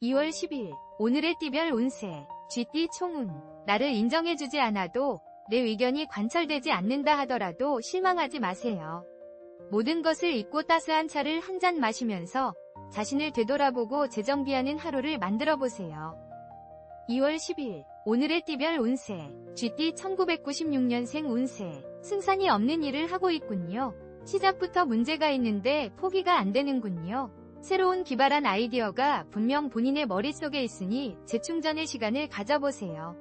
2월 10일 오늘의 띠별 운세 쥐띠 총운. 나를 인정해주지 않아도 내 의견이 관철되지 않는다 하더라도 실망하지 마세요. 모든 것을 잊고 따스한 차를 한 잔 마시면서 자신을 되돌아보고 재정비하는 하루를 만들어보세요. 2월 10일 오늘의 띠별 운세 쥐띠 1996년생 운세. 승산이 없는 일을 하고 있군요. 시작부터 문제가 있는데 포기가 안 되는군요. 새로운 기발한 아이디어가 분명 본인의 머릿속에 있으니 재충전의 시간을 가져보세요.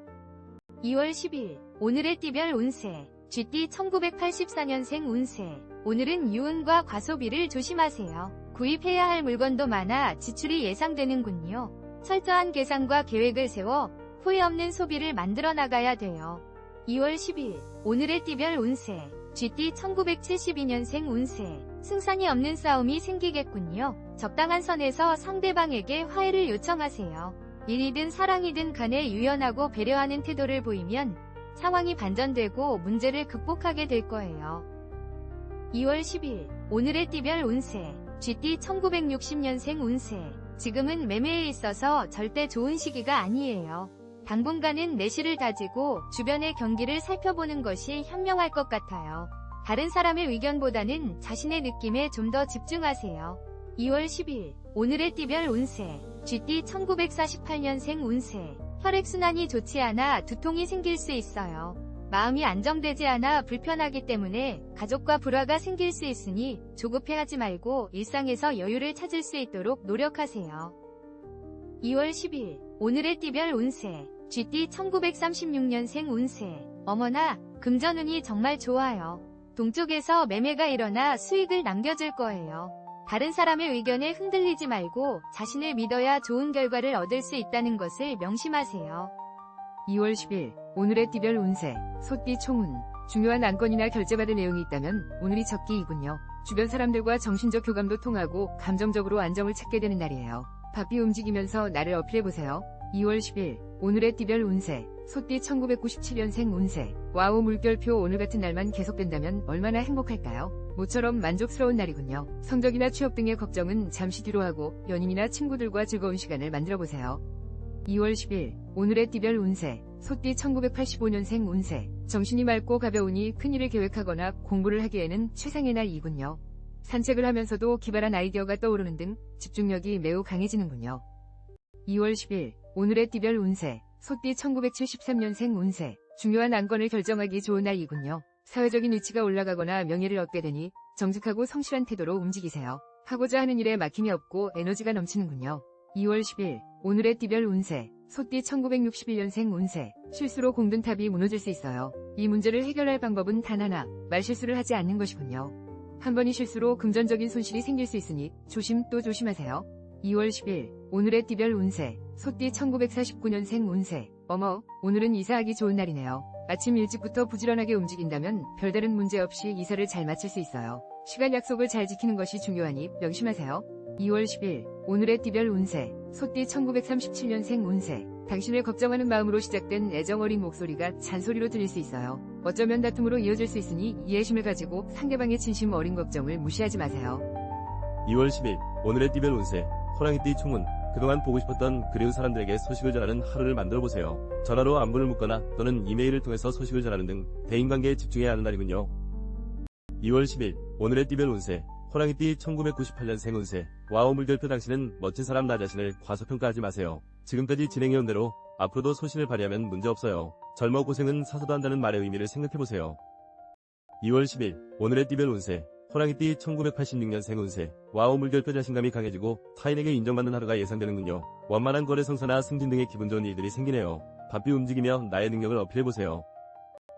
2월 10일 오늘의 띠별 운세 쥐띠 1984년생 운세. 오늘은 유흥과 과소비를 조심하세요. 구입해야 할 물건도 많아 지출이 예상되는군요. 철저한 계산과 계획을 세워 후회 없는 소비를 만들어 나가야 돼요. 2월 10일 오늘의 띠별 운세 쥐띠 1972년생 운세. 승산이 없는 싸움이 생기겠군요. 적당한 선에서 상대방에게 화해를 요청하세요. 일이든 사랑이든 간에 유연하고 배려하는 태도를 보이면 상황이 반전되고 문제를 극복하게 될 거예요. 2월 10일 오늘의 띠별 운세 쥐띠 1960년생 운세. 지금은 매매에 있어서 절대 좋은 시기가 아니에요. 당분간은 내실을 다지고 주변의 경기를 살펴보는 것이 현명할 것 같아요. 다른 사람의 의견보다는 자신의 느낌에 좀 더 집중하세요. 2월 10일 오늘의 띠별 운세 쥐띠 1948년생 운세. 혈액순환이 좋지 않아 두통이 생길 수 있어요. 마음이 안정되지 않아 불편하기 때문에 가족과 불화가 생길 수 있으니 조급해하지 말고 일상에서 여유를 찾을 수 있도록 노력하세요. 2월 10일 오늘의 띠별 운세 쥐띠 1936년생 운세. 어머나 금전운이 정말 좋아요. 동쪽에서 매매가 일어나 수익을 남겨줄 거예요. 다른 사람의 의견에 흔들리지 말고 자신을 믿어야 좋은 결과를 얻을 수 있다는 것을 명심하세요. 2월 10일 오늘의 띠별 운세 소띠 총운. 중요한 안건이나 결제받을 내용이 있다면 오늘이 적기이군요. 주변 사람들과 정신적 교감도 통하고 감정적으로 안정을 찾게 되는 날이에요. 바삐 움직이면서 나를 어필해보세요. 2월 10일 오늘의 띠별 운세 소띠 1997년생 운세. 와우 물결표. 오늘 같은 날만 계속된다면 얼마나 행복할까요? 모처럼 만족스러운 날이군요. 성적이나 취업 등의 걱정은 잠시 뒤로 하고 연인이나 친구들과 즐거운 시간을 만들어보세요. 2월 10일 오늘의 띠별 운세 소띠 1985년생 운세. 정신이 맑고 가벼우니 큰일을 계획하거나 공부를 하기에는 최상의 날이군요. 산책을 하면서도 기발한 아이디어가 떠오르는 등 집중력이 매우 강해지는군요. 2월 10일 오늘의 띠별 운세 소띠 1973년생 운세. 중요한 안건을 결정하기 좋은 날이군요. 사회적인 위치가 올라가거나 명예를 얻게 되니 정직하고 성실한 태도로 움직이세요. 하고자 하는 일에 막힘이 없고 에너지가 넘치는군요. 2월 10일 오늘의 띠별 운세 소띠 1961년생 운세. 실수로 공든 탑이 무너질 수 있어요. 이 문제를 해결할 방법은 단 하나, 말실수를 하지 않는 것이군요. 한 번의 실수로 금전적인 손실이 생길 수 있으니 조심 또 조심하세요. 2월 10일 오늘의 띠별 운세 소띠 1949년생 운세. 어머, 오늘은 이사하기 좋은 날이네요. 아침 일찍부터 부지런하게 움직인다면 별다른 문제 없이 이사를 잘 마칠 수 있어요. 시간 약속을 잘 지키는 것이 중요하니 명심하세요. 2월 10일 오늘의 띠별 운세 소띠 1937년생 운세. 당신을 걱정하는 마음으로 시작된 애정 어린 목소리가 잔소리로 들릴 수 있어요. 어쩌면 다툼으로 이어질 수 있으니 이해심을 가지고 상대방의 진심 어린 걱정을 무시하지 마세요. 2월 10일 오늘의 띠별 운세 호랑이띠 총운. 그동안 보고 싶었던 그리운 사람들에게 소식을 전하는 하루를 만들어보세요. 전화로 안부를 묻거나 또는 이메일을 통해서 소식을 전하는 등 대인관계에 집중해야 하는 날이군요. 2월 10일 오늘의 띠별 운세 호랑이띠 1998년생 운세. 와우 물결표. 당신은 멋진 사람. 나 자신을 과소평가하지 마세요. 지금까지 진행해온 대로 앞으로도 소신을 발휘하면 문제없어요. 젊어 고생은 사서도 한다는 말의 의미를 생각해보세요. 2월 10일 오늘의 띠별 운세 호랑이띠 1986년생 운세. 와우 물결표. 자신감이 강해지고 타인에게 인정받는 하루가 예상되는군요. 원만한 거래 성사나 승진 등의 기분 좋은 일들이 생기네요. 바삐 움직이며 나의 능력을 어필해보세요.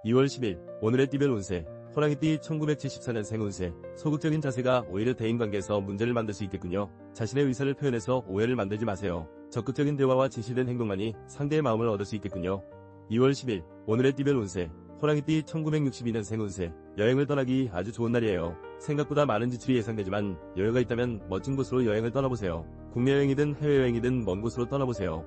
2월 10일 오늘의 띠별 운세 호랑이띠 1974년생 운세. 소극적인 자세가 오히려 대인관계에서 문제를 만들 수 있겠군요. 자신의 의사를 표현해서 오해를 만들지 마세요. 적극적인 대화와 진실된 행동만이 상대의 마음을 얻을 수 있겠군요. 2월 10일 오늘의 띠별 운세 호랑이띠 1962년생 운세. 여행을 떠나기 아주 좋은 날이에요. 생각보다 많은 지출이 예상되지만 여유가 있다면 멋진 곳으로 여행을 떠나보세요. 국내 여행이든 해외여행이든 먼 곳으로 떠나보세요.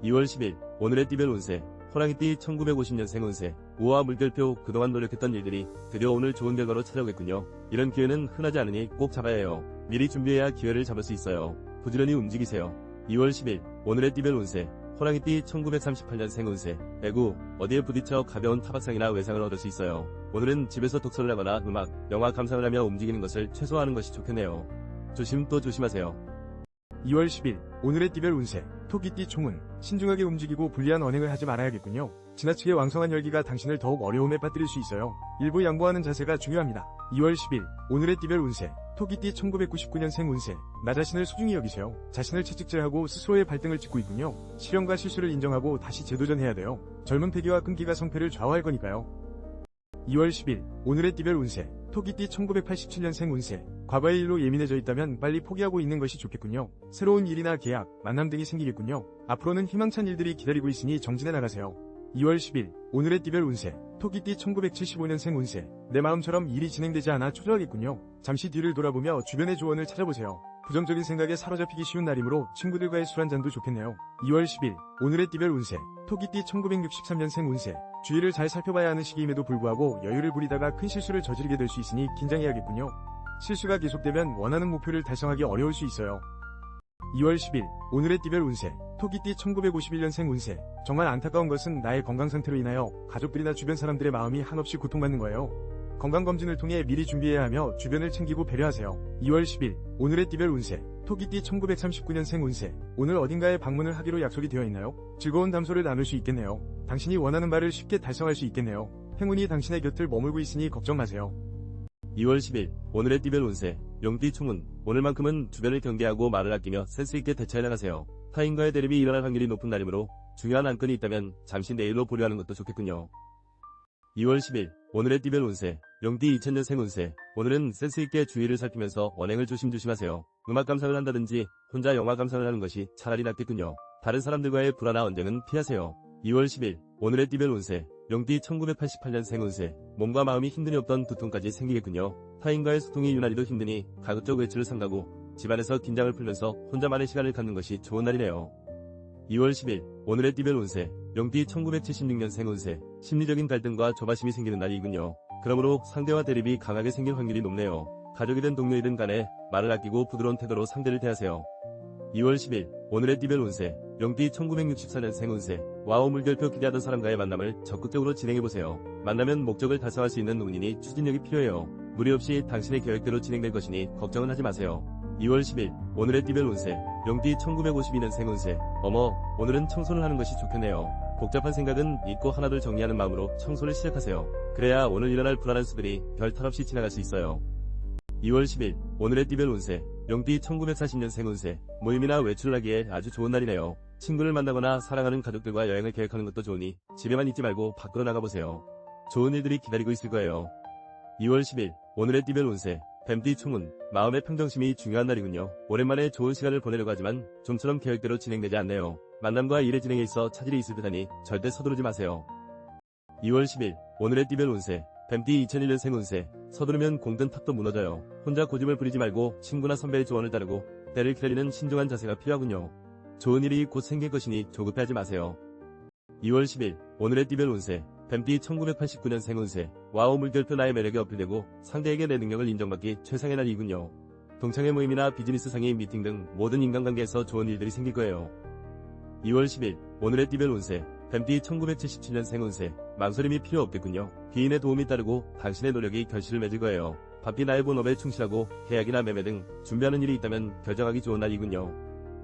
2월 10일 오늘의 띠별 운세 호랑이띠 1950년생 운세. 우와 물결표. 그동안 노력했던 일들이 드디어 오늘 좋은 결과로 찾아오겠군요. 이런 기회는 흔하지 않으니 꼭 잡아야 해요. 미리 준비해야 기회를 잡을 수 있어요. 부지런히 움직이세요. 2월 10일 오늘의 띠별 운세 호랑이띠 1938년생 운세 애구 어디에 부딪혀 가벼운 타박상이나 외상을 얻을 수 있어요. 오늘은 집에서 독서를 하거나 음악, 영화 감상을 하며 움직이는 것을 최소화하는 것이 좋겠네요. 조심 또 조심하세요. 2월 10일 오늘의 띠별 운세 토끼띠 총운 신중하게 움직이고 불리한 언행을 하지 말아야겠군요. 지나치게 왕성한 열기가 당신을 더욱 어려움에 빠뜨릴 수 있어요. 일부 양보하는 자세가 중요합니다. 2월 10일 오늘의 띠별 운세 토끼띠 1999년생 운세 나 자신을 소중히 여기세요. 자신을 채찍질하고 스스로의 발등을 짚고 있군요. 실현과 실수를 인정하고 다시 재도전해야 돼요. 젊은 패기와 끈기가 성패를 좌우할 거니까요. 2월 10일 오늘의 띠별 운세 토끼띠 1987년생 운세 과거의 일로 예민해져 있다면 빨리 포기하고 있는 것이 좋겠군요. 새로운 일이나 계약, 만남 등이 생기겠군요. 앞으로는 희망찬 일들이 기다리고 있으니 정진해 나가세요. 2월 10일 오늘의 띠별 운세 토끼띠 1975년생 운세 내 마음처럼 일이 진행되지 않아 초조하겠군요. 잠시 뒤를 돌아보며 주변의 조언을 찾아보세요. 부정적인 생각에 사로잡히기 쉬운 날이므로 친구들과의 술 한잔도 좋겠네요. 2월 10일 오늘의 띠별 운세 토끼띠 1963년생 운세 주위를 잘 살펴봐야 하는 시기임에도 불구하고 여유를 부리다가 큰 실수를 저지르게 될 수 있으니 긴장해야겠군요. 실수가 계속되면 원하는 목표를 달성하기 어려울 수 있어요. 2월 10일 오늘의 띠별 운세 토끼띠 1951년생 운세 정말 안타까운 것은 나의 건강 상태로 인하여 가족들이나 주변 사람들의 마음이 한없이 고통받는 거예요. 건강검진을 통해 미리 준비해야 하며 주변을 챙기고 배려하세요. 2월 10일 오늘의 띠별 운세 토끼띠 1939년생 운세 오늘 어딘가에 방문을 하기로 약속이 되어 있나요? 즐거운 담소를 나눌 수 있겠네요. 당신이 원하는 바를 쉽게 달성할 수 있겠네요. 행운이 당신의 곁을 머물고 있으니 걱정 마세요. 2월 10일 오늘의 띠별 운세 용띠 총운 오늘만큼은 주변을 경계하고 말을 아끼며 센스있게 대처해 나가세요. 타인과의 대립이 일어날 확률이 높은 날이므로 중요한 안건이 있다면 잠시 내일로 보류하는 것도 좋겠군요. 2월 10일 오늘의 띠별 운세 용띠 2000년생 운세 오늘은 센스있게 주위를 살피면서 언행을 조심조심하세요. 음악 감상을 한다든지 혼자 영화 감상을 하는 것이 차라리 낫겠군요. 다른 사람들과의 불화나 언쟁은 피하세요. 2월 10일 오늘의 띠별 운세 용띠 1988년생 운세 몸과 마음이 힘듦이 없던 두통까지 생기겠군요. 타인과의 소통이 유난히도 힘드니 가급적 외출을 삼가고 집안에서 긴장을 풀면서 혼자만의 시간을 갖는 것이 좋은 날이네요. 2월 10일 오늘의 띠별 운세 용띠 1976년생 운세 심리적인 갈등과 조바심이 생기는 날이군요. 그러므로 상대와 대립이 강하게 생길 확률이 높네요. 가족이든 동료이든 간에 말을 아끼고 부드러운 태도로 상대를 대하세요. 2월 10일 오늘의 띠별 운세 용띠 1964년생 운세 와우 물결표 기대하던 사람과의 만남을 적극적으로 진행해보세요. 만나면 목적을 달성할 수 있는 운이니 추진력이 필요해요. 무리 없이 당신의 계획대로 진행될 것이니 걱정은 하지 마세요. 2월 10일 오늘의 띠별 운세 용띠 1952년생 운세 어머 오늘은 청소를 하는 것이 좋겠네요. 복잡한 생각은 잊고 하나둘 정리하는 마음으로 청소를 시작하세요. 그래야 오늘 일어날 불안한 수들이 별 탈 없이 지나갈 수 있어요. 2월 10일 오늘의 띠별 운세 용띠 1940년생 운세 모임이나 외출을 하기에 아주 좋은 날이네요. 친구를 만나거나 사랑하는 가족들과 여행을 계획하는 것도 좋으니 집에만 있지 말고 밖으로 나가보세요. 좋은 일들이 기다리고 있을 거예요. 2월 10일 오늘의 띠별 운세 뱀띠 총운 마음의 평정심이 중요한 날이군요. 오랜만에 좋은 시간을 보내려고 하지만 좀처럼 계획대로 진행되지 않네요. 만남과 일의 진행에 있어 차질이 있을 듯하니 절대 서두르지 마세요. 2월 10일 오늘의 띠별 운세 뱀띠 2001년생 운세 서두르면 공든 탑도 무너져요. 혼자 고집을 부리지 말고 친구나 선배의 조언을 따르고 때를 기다리는 신중한 자세가 필요하군요. 좋은 일이 곧 생길 것이니 조급해하지 마세요. 2월 10일 오늘의 띠별 운세 뱀띠 1989년생 운세 와우 물결표 나의 매력에 어필되고 상대에게 내 능력을 인정받기 최상의 날이군요. 동창회 모임이나 비즈니스 상의 미팅 등 모든 인간관계에서 좋은 일들이 생길 거예요. 2월 10일 오늘의 띠별 운세 뱀띠 1977년생 운세 망설임이 필요 없겠군요. 귀인의 도움이 따르고 당신의 노력이 결실을 맺을 거예요. 바삐 나의 본업에 충실하고 계약이나 매매 등 준비하는 일이 있다면 결정하기 좋은 날이군요.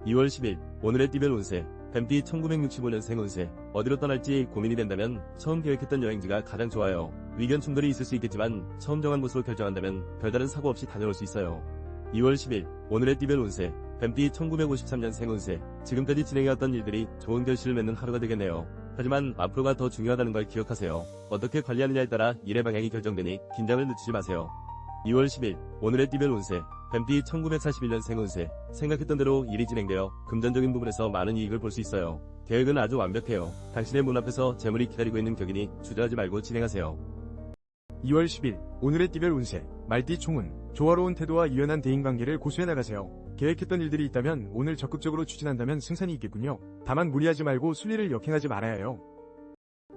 2월 10일 오늘의 띠별 운세 뱀띠 1965년생 운세 어디로 떠날지 고민이 된다면 처음 계획했던 여행지가 가장 좋아요. 의견 충돌이 있을 수 있겠지만 처음 정한 곳으로 결정한다면 별다른 사고 없이 다녀올 수 있어요. 2월 10일 오늘의 띠별 운세 뱀띠 1953년생 운세 지금까지 진행해왔던 일들이 좋은 결실을 맺는 하루가 되겠네요. 하지만 앞으로가 더 중요하다는 걸 기억하세요. 어떻게 관리하느냐에 따라 일의 방향이 결정되니 긴장을 늦추지 마세요. 2월 10일 오늘의 띠별 운세 뱀띠 1941년생 운세 생각했던 대로 일이 진행되어 금전적인 부분에서 많은 이익을 볼 수 있어요. 계획은 아주 완벽해요. 당신의 문 앞에서 재물이 기다리고 있는 격이니 주저하지 말고 진행하세요. 2월 10일 오늘의 띠별 운세 말띠 총운 조화로운 태도와 유연한 대인관계를 고수해 나가세요. 계획했던 일들이 있다면 오늘 적극적으로 추진한다면 승산이 있겠군요. 다만 무리하지 말고 순리를 역행하지 말아야 해요.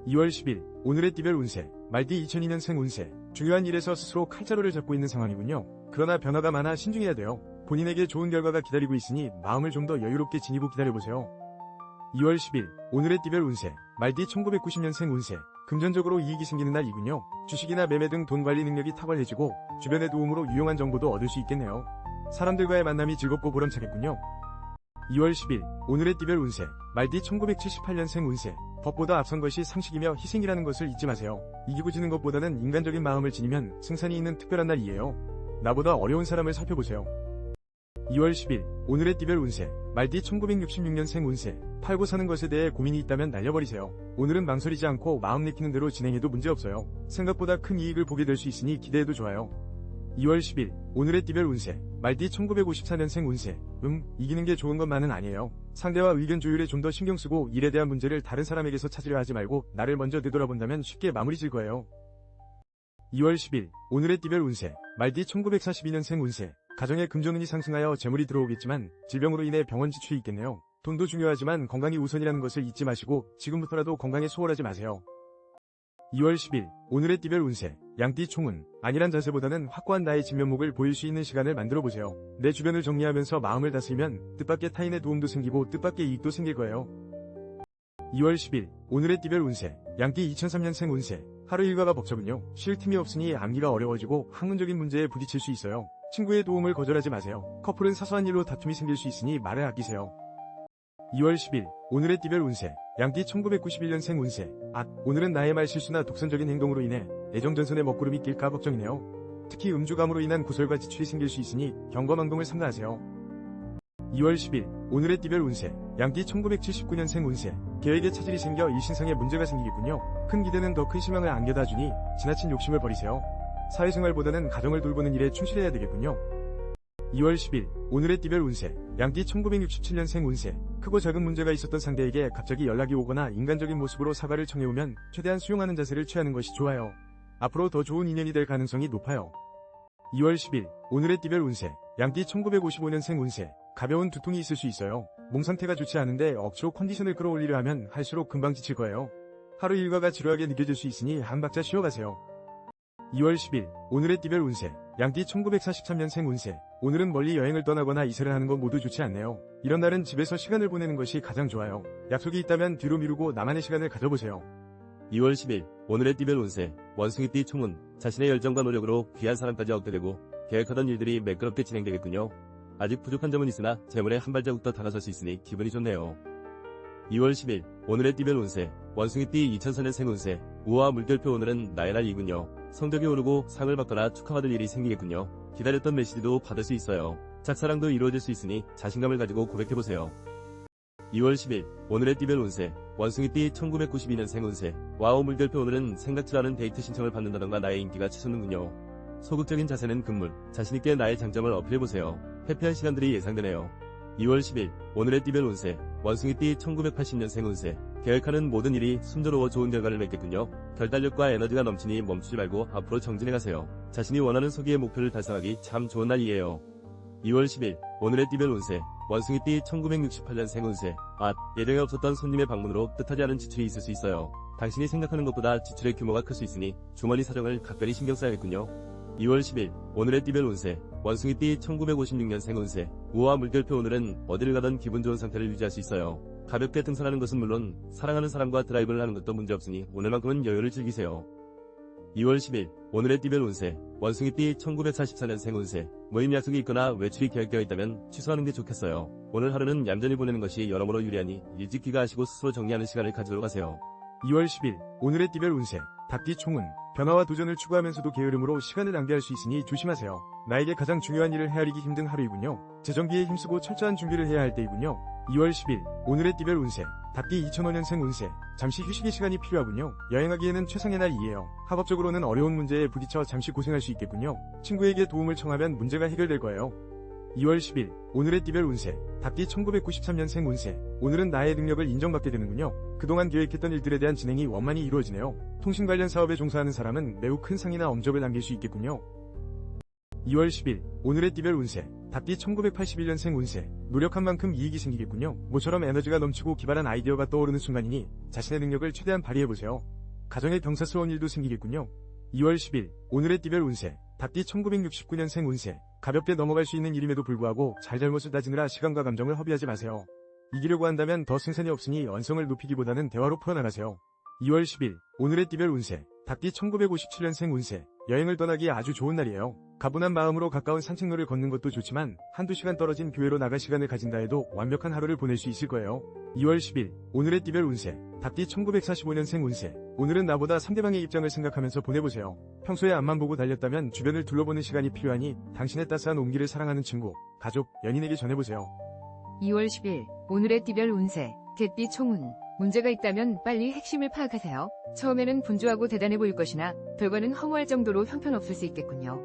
2월 10일 오늘의 띠별 운세 말띠 2002년생 운세 중요한 일에서 스스로 칼자루를 잡고 있는 상황이군요. 그러나 변화가 많아 신중해야 돼요. 본인에게 좋은 결과가 기다리고 있으니 마음을 좀 더 여유롭게 지니고 기다려보세요. 2월 10일 오늘의 띠별 운세 말띠 1990년생 운세 금전적으로 이익이 생기는 날이군요. 주식이나 매매 등 돈 관리 능력이 탁월해지고 주변의 도움으로 유용한 정보도 얻을 수 있겠네요. 사람들과의 만남이 즐겁고 보람차겠군요. 2월 10일 오늘의 띠별 운세 말띠 1978년생 운세 법보다 앞선 것이 상식이며 희생이라는 것을 잊지 마세요. 이기고 지는 것보다는 인간적인 마음을 지니면 승산이 있는 특별한 날이에요. 나보다 어려운 사람을 살펴보세요. 2월 10일 오늘의 띠별 운세 말띠 1966년생 운세 팔고 사는 것에 대해 고민이 있다면 날려버리세요. 오늘은 망설이지 않고 마음 내키는 대로 진행해도 문제없어요. 생각보다 큰 이익을 보게 될 수 있으니 기대해도 좋아요. 2월 10일 오늘의 띠별 운세 말띠 1954년생 운세 이기는 게 좋은 것만은 아니에요. 상대와 의견 조율에 좀 더 신경 쓰고 일에 대한 문제를 다른 사람에게서 찾으려 하지 말고 나를 먼저 되돌아본다면 쉽게 마무리 질 거예요. 2월 10일 오늘의 띠별 운세 말띠 1942년생 운세 가정의 금전운이 상승하여 재물이 들어오겠지만 질병으로 인해 병원 지출이 있겠네요. 돈도 중요하지만 건강이 우선이라는 것을 잊지 마시고 지금부터라도 건강에 소홀하지 마세요. 2월 10일 오늘의 띠별 운세 양띠 총운 안일한 자세보다는 확고한 나의 진면목을 보일 수 있는 시간을 만들어보세요. 내 주변을 정리하면서 마음을 다스리면 뜻밖의 타인의 도움도 생기고 뜻밖의 이익도 생길 거예요. 2월 10일 오늘의 띠별 운세 양띠 2003년생 운세 하루 일과가 벅차군요. 쉴 틈이 없으니 암기가 어려워지고 학문적인 문제에 부딪힐 수 있어요. 친구의 도움을 거절하지 마세요. 커플은 사소한 일로 다툼이 생길 수 있으니 말을 아끼세요. 2월 10일 오늘의 띠별 운세 양띠 1991년생 운세 오늘은 나의 말 실수나 독선적인 행동으로 인해 애정전선의 먹구름이 낄까 걱정이네요. 특히 음주감으로 인한 구설과 지출이 생길 수 있으니 경거망동을 삼가하세요. 2월 10일 오늘의 띠별 운세 양띠 1979년생 운세 계획에 차질이 생겨 일신상에 문제가 생기겠군요. 큰 기대는 더 큰 실망을 안겨다 주니 지나친 욕심을 버리세요. 사회생활보다는 가정을 돌보는 일에 충실해야 되겠군요. 2월 10일 오늘의 띠별 운세 양띠 1967년생 운세 크고 작은 문제가 있었던 상대에게 갑자기 연락이 오거나 인간적인 모습으로 사과를 청해오면 최대한 수용하는 자세를 취하는 것이 좋아요. 앞으로 더 좋은 인연이 될 가능성이 높아요. 2월 10일 오늘의 띠별 운세 양띠 1955년생 운세 가벼운 두통이 있을 수 있어요. 몸 상태가 좋지 않은데 억지로 컨디션을 끌어올리려 하면 할수록 금방 지칠 거예요. 하루 일과가 지루하게 느껴질 수 있으니 한 박자 쉬어가세요. 2월 10일 오늘의 띠별 운세 양띠 1943년생 운세 오늘은 멀리 여행을 떠나거나 이사를 하는 건 모두 좋지 않네요. 이런 날은 집에서 시간을 보내는 것이 가장 좋아요. 약속이 있다면 뒤로 미루고 나만의 시간을 가져보세요. 2월 10일 오늘의 띠별 운세 원숭이띠 총운 자신의 열정과 노력으로 귀한 사람까지 얻게 되고 계획하던 일들이 매끄럽게 진행되겠군요. 아직 부족한 점은 있으나 재물에 한 발자국 더 다가설 수 있으니 기분이 좋네요. 2월 10일 오늘의 띠별 운세 원숭이띠 2004년생 운세 우와 물결표 오늘은 나의 날이군요. 성적이 오르고 상을 받거나 축하받을 일이 생기겠군요. 기다렸던 메시지도 받을 수 있어요. 짝사랑도 이루어질 수 있으니 자신감을 가지고 고백해보세요. 2월 10일 오늘의 띠별 운세 원숭이띠 1992년생 운세 와우 물결표 오늘은 생각지 않은 데이트 신청을 받는다던가 나의 인기가 치솟는군요. 소극적인 자세는 금물 자신있게 나의 장점을 어필해보세요. 해피한 시간들이 예상되네요. 2월 10일 오늘의 띠별 운세 원숭이띠 1980년생 운세 계획하는 모든 일이 순조로워 좋은 결과를 맺겠군요. 결단력과 에너지가 넘치니 멈추지 말고 앞으로 정진해가세요. 자신이 원하는 소기의 목표를 달성하기 참 좋은 날이에요. 2월 10일 오늘의 띠별 운세 원숭이띠 1968년생 운세 예정에 없었던 손님의 방문으로 뜻하지 않은 지출이 있을 수 있어요. 당신이 생각하는 것보다 지출의 규모가 클 수 있으니 주머니 사정을 각별히 신경 써야겠군요. 2월 10일 오늘의 띠별 운세 원숭이띠 1956년생 운세 우와 물결표 오늘은 어디를 가든 기분 좋은 상태를 유지할 수 있어요. 가볍게 등산하는 것은 물론 사랑하는 사람과 드라이브를 하는 것도 문제없으니 오늘만큼은 여유를 즐기세요. 2월 10일 오늘의 띠별 운세 원숭이띠 1944년생 운세 모임 약속이 있거나 외출이 계획되어 있다면 취소하는 게 좋겠어요. 오늘 하루는 얌전히 보내는 것이 여러모로 유리하니 일찍 귀가하시고 스스로 정리하는 시간을 가지도록 하세요. 2월 10일 오늘의 띠별 운세 닭띠 총운 변화와 도전을 추구하면서도 게으름으로 시간을 낭비할 수 있으니 조심하세요. 나에게 가장 중요한 일을 헤아리기 힘든 하루이군요. 재정비에 힘쓰고 철저한 준비를 해야 할 때이군요. 2월 10일 오늘의 띠별 운세 닭띠 2005년생 운세 잠시 휴식의 시간이 필요하군요. 여행하기에는 최상의 날이에요. 학업적으로는 어려운 문제에 부딪혀 잠시 고생할 수 있겠군요. 친구에게 도움을 청하면 문제가 해결될 거예요. 2월 10일 오늘의 띠별 운세 닭띠 1993년생 운세 오늘은 나의 능력을 인정받게 되는군요. 그동안 계획했던 일들에 대한 진행이 원만히 이루어지네요. 통신 관련 사업에 종사하는 사람은 매우 큰 상이나 엄접을 남길 수 있겠군요. 2월 10일 오늘의 띠별 운세 닭띠 1981년생 운세 노력한 만큼 이익이 생기겠군요. 모처럼 에너지가 넘치고 기발한 아이디어가 떠오르는 순간이니 자신의 능력을 최대한 발휘해보세요. 가정에 경사스러운 일도 생기겠군요. 2월 10일 오늘의 띠별 운세 닭띠 1969년생 운세 가볍게 넘어갈 수 있는 일임에도 불구하고 잘잘못을 따지느라 시간과 감정을 허비하지 마세요. 이기려고 한다면 더 승산이 없으니 언성을 높이기보다는 대화로 풀어나가세요. 2월 10일 오늘의 띠별 운세 닭띠 1957년생 운세 여행을 떠나기에 아주 좋은 날이에요. 가분한 마음으로 가까운 산책로를 걷는 것도 좋지만 한두 시간 떨어진 교회로 나갈 시간을 가진다 해도 완벽한 하루를 보낼 수 있을 거예요. 2월 10일 오늘의 띠별 운세 닭띠 1945년생 운세 오늘은 나보다 상대방의 입장을 생각하면서 보내보세요. 평소에 앞만 보고 달렸다면 주변을 둘러보는 시간이 필요하니 당신의 따스한 온기를 사랑하는 친구, 가족, 연인에게 전해보세요. 2월 10일 오늘의 띠별 운세 개띠 총운 문제가 있다면 빨리 핵심을 파악하세요. 처음에는 분주하고 대단해 보일 것이나 결과는 허무할 정도로 형편없을 수 있겠군요.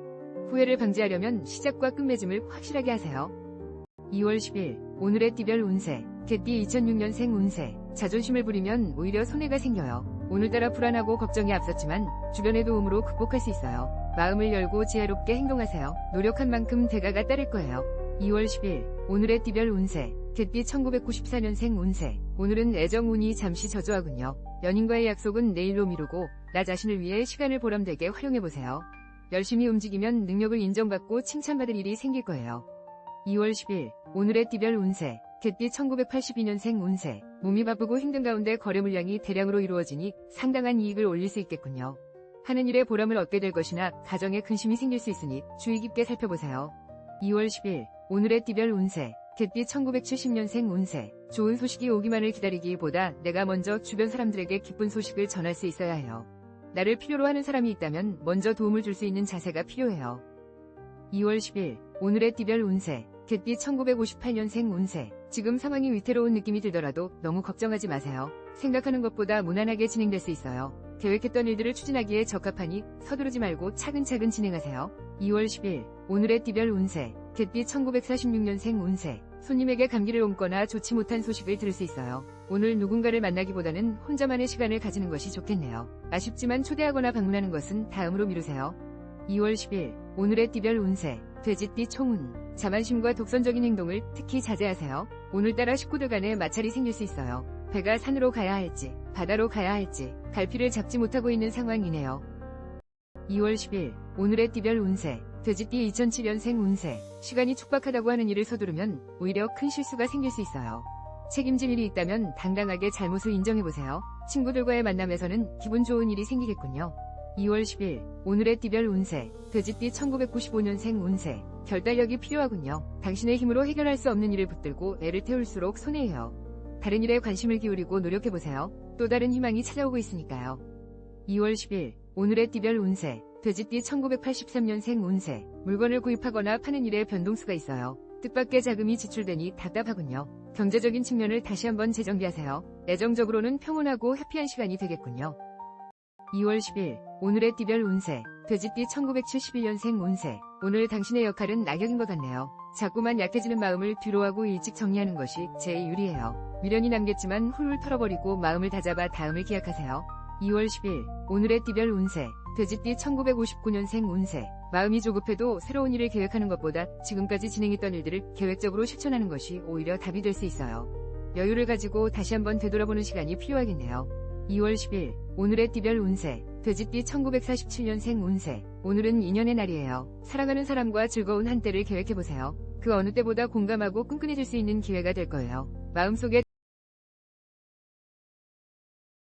후회를 방지하려면 시작과 끝맺음을 확실하게 하세요. 2월 10일 오늘의 띠별 운세 개띠 2006년생 운세 자존심을 부리면 오히려 손해가 생겨요. 오늘따라 불안하고 걱정이 앞섰지만 주변의 도움으로 극복할 수 있어요. 마음을 열고 지혜롭게 행동하세요. 노력한 만큼 대가가 따를 거예요. 2월 10일 오늘의 띠별 운세 개띠 1994년생 운세 오늘은 애정운이 잠시 저조하군요. 연인과의 약속은 내일로 미루고 나 자신을 위해 시간을 보람되게 활용해보세요. 열심히 움직이면 능력을 인정받고 칭찬받을 일이 생길 거예요. 2월 10일 오늘의 띠별 운세 개띠 1982년생 운세 몸이 바쁘고 힘든 가운데 거래 물량이 대량으로 이루어지니 상당한 이익을 올릴 수 있겠군요. 하는 일에 보람을 얻게 될 것이나 가정에 근심이 생길 수 있으니 주의 깊게 살펴보세요. 2월 10일 오늘의 띠별 운세 개띠 1970년생 운세 좋은 소식이 오기만을 기다리기보다 내가 먼저 주변 사람들에게 기쁜 소식을 전할 수 있어야 해요. 나를 필요로 하는 사람이 있다면 먼저 도움을 줄 수 있는 자세가 필요해요. 2월 10일 오늘의 띠별 운세 개띠 1958년생 운세 지금 상황이 위태로운 느낌이 들더라도 너무 걱정하지 마세요. 생각하는 것보다 무난하게 진행될 수 있어요. 계획했던 일들을 추진하기에 적합하니 서두르지 말고 차근차근 진행하세요. 2월 10일 오늘의 띠별 운세 개띠 1946년생 운세 손님에게 감기를 옮거나 좋지 못한 소식을 들을 수 있어요. 오늘 누군가를 만나기보다는 혼자만의 시간을 가지는 것이 좋겠네요. 아쉽지만 초대하거나 방문하는 것은 다음으로 미루세요. 2월 10일 오늘의 띠별 운세 돼지띠 총운 자만심과 독선적인 행동을 특히 자제하세요. 오늘따라 식구들 간에 마찰이 생길 수 있어요. 배가 산으로 가야 할지 바다로 가야 할지 갈피를 잡지 못하고 있는 상황이네요. 2월 10일 오늘의 띠별 운세 돼지띠 2007년생 운세 시간이 촉박하다고 하는 일을 서두르면 오히려 큰 실수가 생길 수 있어요. 책임질 일이 있다면 당당하게 잘못을 인정해보세요. 친구들과의 만남에서는 기분 좋은 일이 생기겠군요. 2월 10일 오늘의 띠별 운세 돼지띠 1995년생 운세 결단력이 필요하군요. 당신의 힘으로 해결할 수 없는 일을 붙들고 애를 태울수록 손해예요. 다른 일에 관심을 기울이고 노력해보세요. 또 다른 희망이 찾아오고 있으니까요. 2월 10일 오늘의 띠별 운세 돼지띠 1983년생 운세 물건을 구입하거나 파는 일에 변동수가 있어요. 뜻밖의 자금이 지출되니 답답하군요. 경제적인 측면을 다시 한번 재정비하세요. 애정적으로는 평온하고 해피한 시간이 되겠군요. 2월 10일 오늘의 띠별 운세 돼지띠 1971년생 운세 오늘 당신의 역할은 낙역인 것 같네요. 자꾸만 약해지는 마음을 뒤로하고 일찍 정리하는 것이 제일 유리해요. 미련이 남겠지만 훌훌 털어버리고 마음을 다잡아 다음을 기약하세요. 2월 10일 오늘의 띠별 운세 돼지띠 1959년생 운세 마음이 조급해도 새로운 일을 계획하는 것보다 지금까지 진행했던 일들을 계획적으로 실천하는 것이 오히려 답이 될 수 있어요. 여유를 가지고 다시 한번 되돌아보는 시간이 필요하겠네요. 2월 10일 오늘의 띠별 운세 돼지띠 1947년생 운세 오늘은 인연의 날이에요. 사랑하는 사람과 즐거운 한때를 계획해보세요. 그 어느 때보다 공감하고 끈끈해질 수 있는 기회가 될 거예요. 마음속에